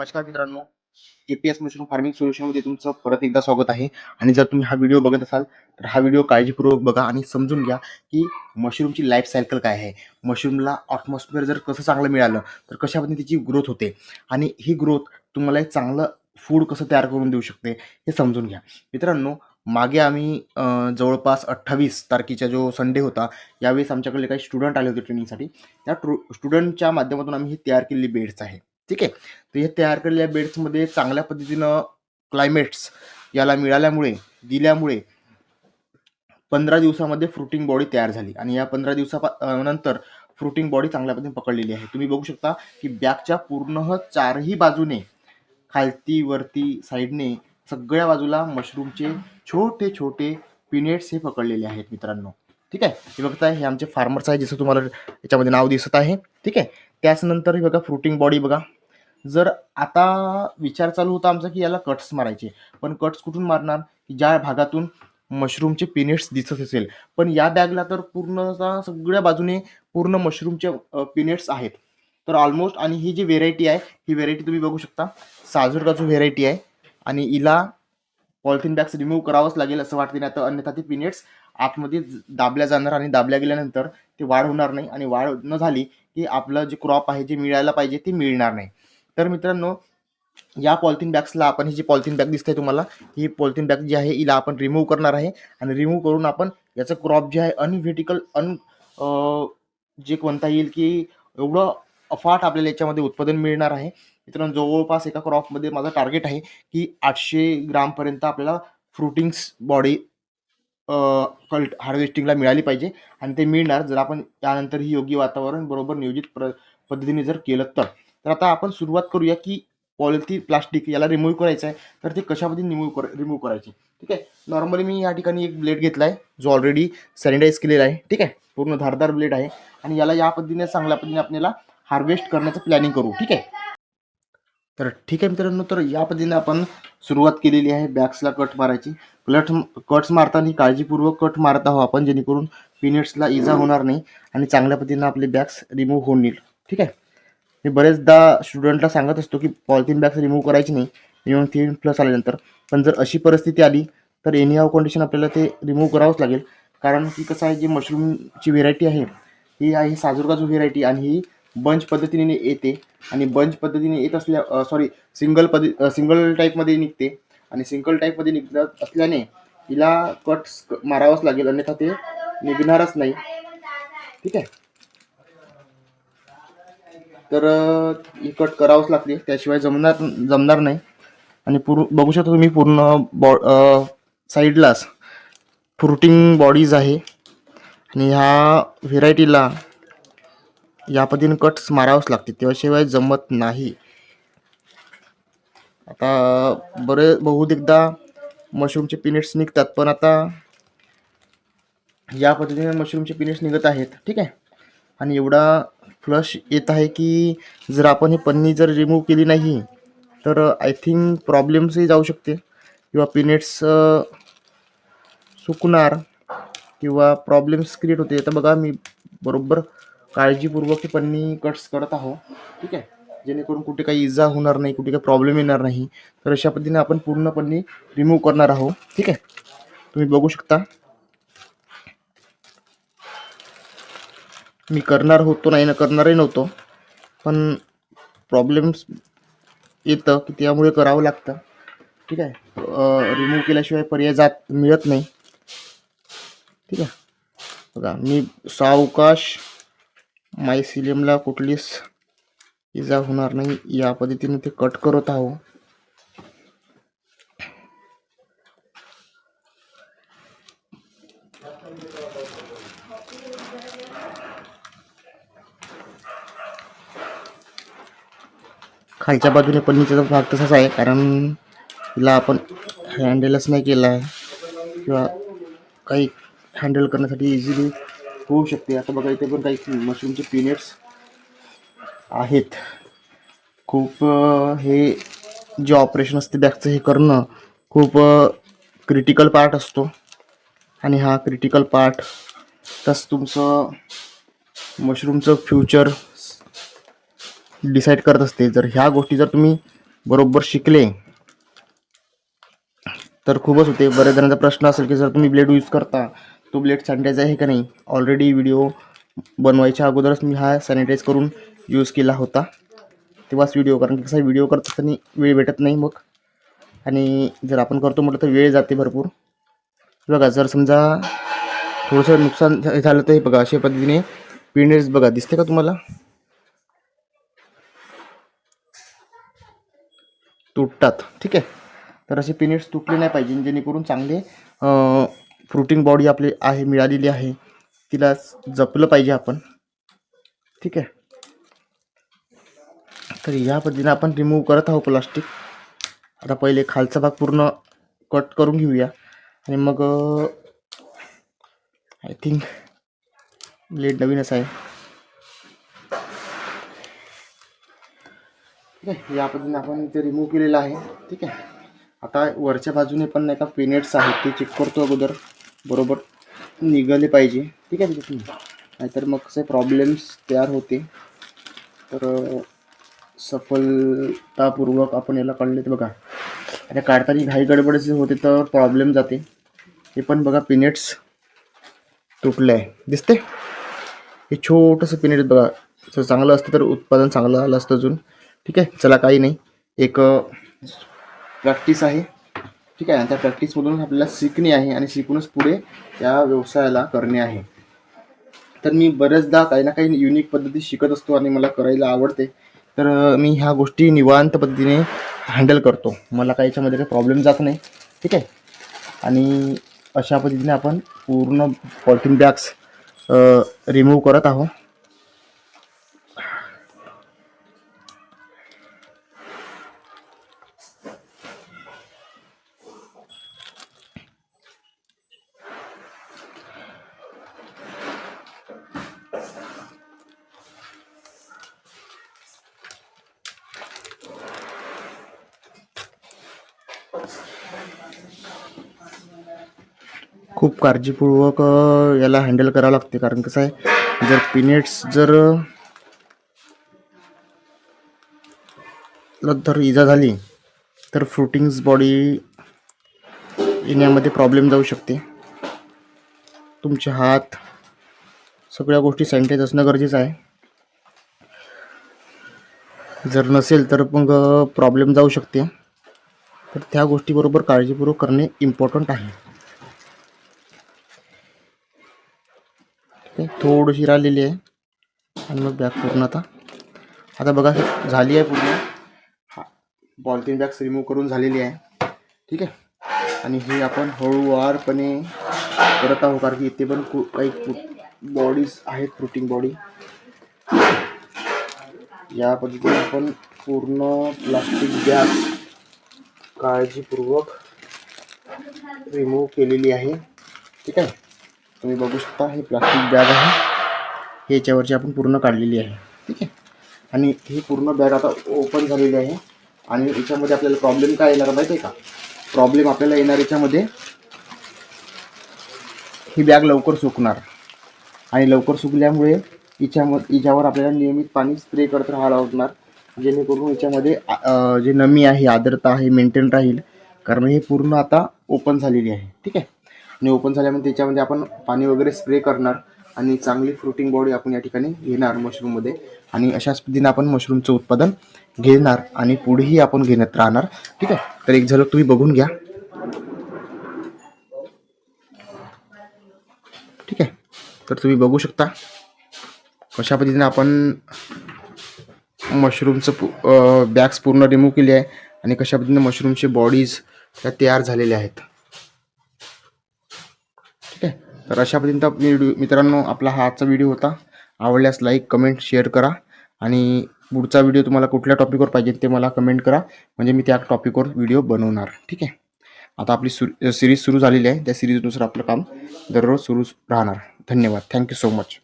नमस्कार मित्रांनो, KPS mushroom farming सोल्युशनमध्ये तुमचं परत एकदा स्वागत आहे. आणि जर तुम्ही हा व्हिडिओ बघत असाल तर हा व्हिडिओ काळजीपूर्वक बघा आणि समजून घ्या की मशरूमची लाईफ सायकल काय आहे. मशरूमला ॲटमॉस्फिअर जर कसं चांगलं मिळालं तर कशा पद्धतीने त्याची ग्रोथ होते आणि ही ग्रोथ तुम्हाला एक चांगलं फूड कसं तयार करून देऊ शकते हे समजून घ्या. मित्रांनो, मागे आम्ही जवळपास 28 तारखेचा जो संडे होता, यावेळेस आमच्याकडे काही स्टुडंट आले होते ट्रेनिंगसाठी. त्या स्टुडंटच्या माध्यमातून आम्ही ही तयार केलेली बेड्स आहे. ठीक आहे. तर हे तयार केलेल्या बेड्समध्ये चांगल्या पद्धतीनं क्लायमेट्स याला दिल्यामुळे 15 दिवसामध्ये फ्रुटिंग बॉडी तयार झाली आणि या 15 नंतर फ्रुटिंग बॉडी चांगल्या पद्धतीने पकडलेली आहे. तुम्ही बघू शकता की बॅगच्या पूर्ण चारही बाजूने, खालती वरती साईडने सगळ्या बाजूला मशरूमचे छोटे छोटे पिनेट्स हे पकडलेले आहेत मित्रांनो. ठीक आहे. हे बघता, हे आमचे फार्मर्स आहे, जसं तुम्हाला याच्यामध्ये नाव दिसत आहे. ठीक आहे. त्याच नंतर हे बघा फ्रुटिंग बॉडी बघा. जर आता विचार चालू होता आमचा की याला कट्स मारायचे, पण कट्स कुठून मारणार की ज्या भागातून मशरूमचे पिनेट्स दिसत असेल. पण या बॅगला तर पूर्णतः सगळ्या बाजूने पूर्ण मशरूमचे पिनेट्स आहेत. तर ऑलमोस्ट, आणि ही जी व्हेरायटी आहे, ही व्हेरायटी तुम्ही बघू शकता, साजूरकाजू व्हेरायटी आहे आणि हिला पॉलिथिन बॅग्स रिमूव्ह करावंच लागेल असं वाटते नाही, तर अन्यथा ते पिनेट्स आतमध्ये दाबल्या जाणार आणि दाबल्या गेल्यानंतर ते वाढ होणार नाही आणि वाढ न झाली की आपलं जे क्रॉप आहे, जे मिळायला पाहिजे ते मिळणार नाही. तर मित्रांनो, या पॉलिथिन बॅग्सला आपण, ही जी पॉलिथिन बॅग दिसते तुम्हाला, ही पॉलिथिन बॅग जी आहे हिला आपण रिमूव्ह करणार आहे आणि रिमूव्ह करून आपण याचं क्रॉप जे आहे जे कोणता येईल की एवढं अफाट आपल्याला याच्यामध्ये उत्पादन मिळणार आहे. मित्रांनो, जवळपास एका क्रॉपमध्ये माझं टार्गेट आहे की 800 ग्रामपर्यंत आपल्याला फ्रुटिंग्स बॉडी हार्वेस्टिंगला मिळाली पाहिजे आणि ते मिळणार जर आपण त्यानंतर ही योग्य वातावरण बरोबर नियोजित पद्धतीने जर केलं तर. तर आता आपण सुरुवात करूया की पॉलिथिन प्लास्टिक याला रिमूव्ह करायचं आहे, तर ते कशामध्ये रिमूव्ह करायचे. ठीक आहे. नॉर्मली मी या ठिकाणी एक ब्लेड घेतला आहे जो ऑलरेडी सॅनिटाईज केलेला आहे. ठीक आहे. पूर्ण धारदार ब्लेड आहे आणि याला या पद्धतीने चांगल्या पद्धतीने आपल्याला हार्वेस्ट करण्याचं प्लॅनिंग करू. ठीक आहे. तर ठीक आहे मित्रांनो, तर या पद्धतीने आपण सुरुवात केलेली आहे बॅग्सला कट मारायची. कट्स मारताना काळजीपूर्वक कट मारत आहोत आपण, जेणेकरून पिनेट्सला इजा होणार नाही आणि चांगल्या पद्धतीने आपले बॅग्स रिमूव्ह होऊन येईल. ठीक आहे. मी बरेचदा स्टुडंटला सांगत असतो की पॉलिथिन बॅग्स रिमूव्ह करायची नाही मिनिमम 3+ आल्यानंतर. पण जर अशी परिस्थिती आली तर एनी हाव कंडिशन आपल्याला ते रिमूव्ह करावंच लागेल. कारण की कसं आहे, जी मशरूमची व्हेरायटी आहे ही आहे साजूरकाजू व्हेरायटी आणि ही बंच पद्धतीने येते आणि बंच पद्धतीने येत सिंगल टाईपमध्ये निघते आणि सिंगल टाईपमध्ये निघत असल्याने हिला कट्स मारावंच लागेल, अन्यथा ते निघणारच नाही. ठीक आहे. तर ही कट करावंच लागते, त्याशिवाय जमणार नाही. आणि बघू शकता तुम्ही पूर्ण साईडलाच फ्रुटिंग बॉडीज आहे आणि ह्या व्हेरायटीला या पद्धतीने कट्स मारावंच लागते, त्याशिवाय जमत नाही. आता बहुतेकदा मशरूमचे पिनेट्स निघतात, पण आता या पद्धतीने मशरूमचे पिनेट्स निघत आहेत. ठीक आहे. आणि एवढा फ्लश येत आहे की जर आपण ही पन्नी जर रिमूव्ह केली नाही तर आय थिंक प्रॉब्लेम्सही जाऊ शकते किंवा पिनेट्स सुकणार किंवा प्रॉब्लेम्स क्रिएट होते. आता बघा, मी बरोबर काळजीपूर्वक ही पन्नी कट्स करत आहो. ठीक आहे. जेणेकरून कुठे काही इजा होणार नाही, कुठे काही प्रॉब्लेम येणार नाही. तर अशा पद्धतीने आपण पूर्ण पन्नी रिमूव्ह करणार आहोत. ठीक आहे. तुम्ही बघू शकता मी करणारही नव्हतो, पण प्रॉब्लेम्स येतं की त्यामुळे करावं लागतं. ठीक आहे. रिमूव्ह केल्याशिवाय पर्याय मिळत नाही. ठीक आहे. बघा, मी सावकाश मायसिलियमला कुठलीच इजा होणार नाही या पद्धतीने ते कट करत आहो. खालच्या बाजूने पन्नीचा भाग तसाच आहे, कारण तिला आपण हँडलच नाही केला आहे किंवा काही हँडल करण्यासाठी इझिली होऊ शकते. आता बघा, इथे पण काही मशरूमचे पिनेट्स आहेत. खूप हे जे ऑपरेशन असते बॅगचं, हे करणं खूप क्रिटिकल पार्ट असतो आणि हा क्रिटिकल पार्ट तसं तुमचं मशरूमचं फ्युचर डिसाईड करत असते. जर ह्या गोष्टी जर तुम्ही बरोबर शिकले तर खूपच होते. बऱ्याच जणांचा प्रश्न असेल की जर तुम्ही ब्लेड यूज करता तो ब्लेड सॅनिटाईज आहे का नाही. ऑलरेडी व्हिडिओ बनवायच्या अगोदरच मी हा सॅनिटाईज करून यूज केला होता तेव्हाच व्हिडिओ, कारण की कसा व्हिडिओ करत असताना वेळ भेटत नाही मग, आणि जर आपण करतो म्हटलं तर वेळ जाते भरपूर. बघा जर समजा थोडंसं नुकसान झालं तर हे बघा अशा पद्धतीने पिनेट्स बघा दिसते का तुम्हाला तुटतात. ठीक आहे, तर असे पिनेट्स तुटले नाही पाहिजे जेणेकरून चांगले फ्रुटिंग बॉडी आपली आहे मिळालेली आहे तिला जपलं पाहिजे आपण. ठीक आहे, तर या पद्धतीने आपण रिमूव्ह करत आहोत प्लास्टिक. आता पहिले खालचा भाग पूर्ण कट करून घेऊया आणि मग आय थिंक ब्लेड नवीनच आहे. ठीक आहे, या पद्धतीने आपण ते रिमूव्ह केलेलं आहे. ठीक आहे, आता वरच्या बाजूने पण नाही का पिनेट्स आहेत ते चेक करतो अगोदर बरोबर निघाले पाहिजे. ठीक आहे त्याच्यातून, नाहीतर मग कसे प्रॉब्लेम्स तयार होते. तर सफलतापूर्वक आपण याला काढले तर बघा आता काढताना घाई गडबडचे होते तर प्रॉब्लेम जाते. हे पण बघा पिनेट्स तुटलं आहे दिसते. हे छोटंसं पिनेट बघा जर चांगलं असतं तर उत्पादन चांगलं आलं असतं अजून. ठीक आहे, चला काही नाही, एक प्रॅक्टिस आहे. ठीक आहे, आणि त्या प्रॅक्टिसमधून आपल्याला शिकणे आहे आणि शिकूनच पुढे त्या व्यवसायाला करणे आहे. तर मी बऱ्याचदा काही ना काही युनिक पद्धती शिकत असतो आणि मला करायला आवडते. तर मी ह्या गोष्टी निवांत पद्धतीने हँडल करतो, मला काही याच्यामध्ये काही प्रॉब्लेम जात नाही. ठीक आहे, आणि अशा पद्धतीने आपण पूर्ण पॉलिथिन बॅग्स रिमूव्ह करत आहोत. खूप काळजीपूर्वक याला हँडल करावं लागते, कारण कसं आहे जर पिनेट्स जर इजा झाली तर फ्रुटिंग्स बॉडी येण्यामध्ये प्रॉब्लेम जाऊ शकते. तुमचे हात सगळ्या गोष्टी सॅनिटाईज असणं गरजेचं आहे. जर नसेल तर मग प्रॉब्लेम जाऊ शकते. तर त्या गोष्टीबरोबर काळजीपूर्वक करणे इम्पॉर्टंट आहे. ठीक आहे, थोडीशी राहिलेली आहे आणि मग बॅग पूर्ण आता बघा झाली आहे पूर्ण. हा पॉलिथिन बॅग्स रिमूव्ह करून झालेली आहे. ठीक आहे, आणि हे आपण हळूवारपणे करत आहोत कारण की इथे पण काही बॉडीज आहेत फ्रुटिंग बॉडी. या पद्धतीने आपण पूर्ण प्लास्टिक बॅग काळजीपूर्वक रिमूव्ह केलेली आहे. ठीक आहे, तुम्ही बघू शकता हे प्लास्टिक बॅग आहे, हे याच्यावरची आपण पूर्ण काढलेली आहे. ठीक आहे, आणि ही पूर्ण बॅग आता ओपन झालेली आहे. आणि याच्यामध्ये आपल्याला प्रॉब्लेम काय येणार माहिती आहे का, प्रॉब्लेम आपल्याला येणार याच्यामध्ये ही बॅग लवकर सुकणार आणि लवकर सुकल्यामुळे हिच्यावर आपल्याला नियमित पाणी स्प्रे करत राहावं लागणार, जेणेकरून याच्यामध्ये जे नमी आहे आर्द्रता आहे मेंटेन राहील, कारण हे पूर्ण आता ओपन झालेली आहे. ठीक आहे, आणि ओपन झाल्यामुळे त्याच्यामध्ये आपण पाणी वगैरे स्प्रे करणार आणि चांगली फ्रुटिंग बॉडी आपण या ठिकाणी घेणार मशरूममध्ये. आणि अशाच पद्धतीने आपण मशरूमचं उत्पादन घेणार आणि पुढेही आपण घेण्यात राहणार. ठीक आहे, तर एक झलक तुम्ही बघून घ्या. ठीक आहे, तर तुम्ही बघू शकता कशा पद्धतीने आपण मशरूमचं बॅग्स पूर्ण रिमूव्ह केली आहे आणि कशा पद्धतीने मशरूमचे बॉडीज त्या तयार झालेल्या आहेत. ठीक आहे, तर अशा पद्धतीने मित्रांनो आपला हा आजचा व्हिडिओ होता. आवडल्यास लाईक कमेंट शेअर करा आणि पुढचा व्हिडिओ तुम्हाला कुठल्या टॉपिकवर पाहिजे ते मला कमेंट करा, म्हणजे मी त्या टॉपिकवर व्हिडिओ बनवणार. ठीक आहे, आता आपली सिरीज सुरू झालेली आहे, त्या सिरीजनुसार आपलं काम दररोज सुरू राहणार. धन्यवाद, थँक्यू सो मच.